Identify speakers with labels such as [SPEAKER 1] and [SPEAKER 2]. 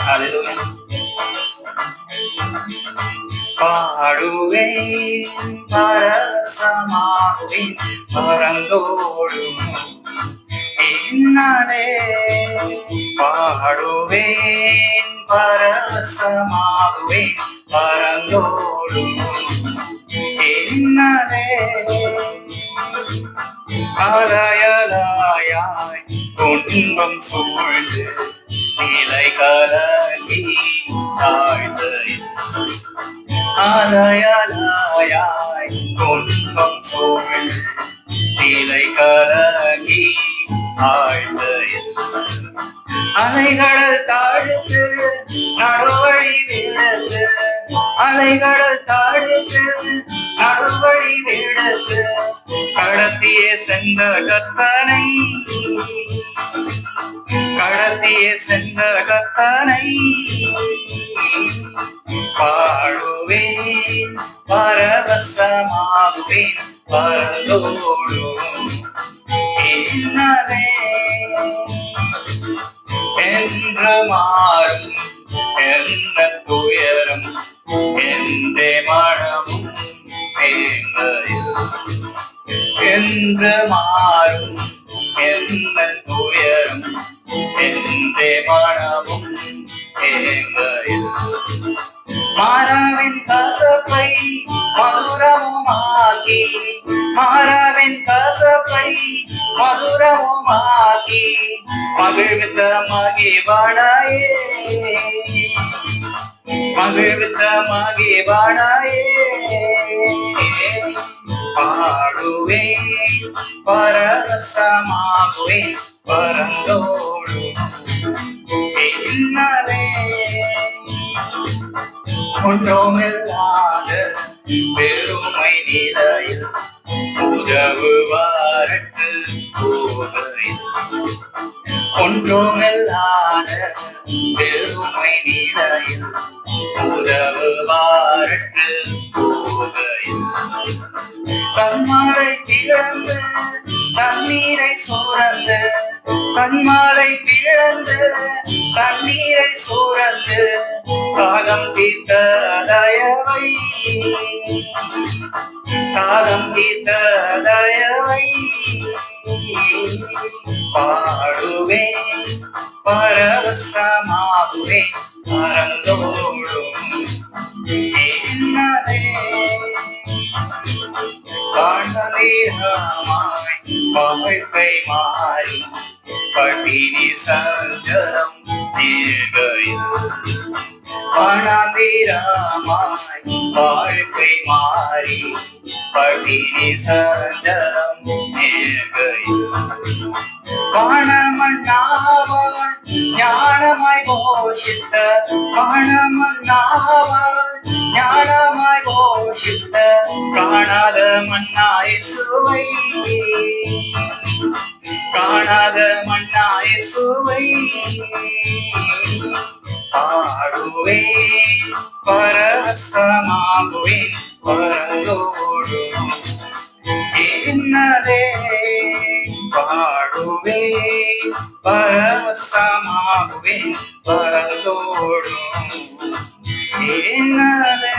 [SPEAKER 1] Hallelujah. பாடுவேன் பரசமாவேன் பரந்தோடும் என்னே பாடுவேன் பரசமாவேன் பரந்தோடும் என்னே அலையலாயாய் துன்பம் சூழ்ந்து நிலை கலங்கி தாழ்ந்து அலையலாயாய் துன்பம் சூழ்ந்து நிலை கலங்கி ஆழ்ந்து அலைகடல் தாழ்ந்து நடுவழி விழுந்து அலைகடல் தாழ்ந்து நடுவழி விழுந்து கடத்தியே சென்ற கத்தனை கடத்தியே சென்ற கத்தனை பாடுவேன் பரவசமாகுவேன் பரந்தோடும் என்னவே என்று மாறும் என்ன துயரம் எந்த மனமும் என்று மாறும் என்ன துயரம் எந்த மனமும் மாறாவின் கசப்பை மதுரமுமாகி மாறாவின் கசப்பை மதுரமுமாகி மகிழ்வித்த மகிழ்வாடாயே மகிழ்வித்த மகிழ்வாடாயே பாடுவேன் பரவசமாகுவேன் பரந்தோடும் என்னவே ஒன்றுமில்லாத பெருமை நிலையில் உதவுவாருக்கு போகையில் ஒன்றுமில்லாத பெருமை நிலையில் உதவுவாருக்கு போகையில் கண்மாலை பிளந்து தண்ணீரை சூழந்து கண்மாலை பிளந்து தண்ணீரை சூழந்து காலம் தீர்த்த தயவை காலம் தீர்த்த தயவை பாடுவேன் பரவசமாகுவேன் பரந்தோடும் என்னவே காணதேகமாய் வாழ்க்கை மாறி பட்டினி சஞ்சலம் தீர்கையில் காணாந்திரமாய் வாழ்க்கை மாறி பட்டினி சஞ்சலம் தீர்கையில் காணமன்னாவள் ஞானமாய் போஷித்த காணமன்னாவள் ஞானமாய் போஷித்த காணாத மன்னாய் சுவை காணாத மன்னாய் சுவை பாடுவேன் பரவசமாகுவேன் பரந்தோடும் என்னதே பாடுவேன் பரவசமாகுவேன் பரந்தோடும் என்னதே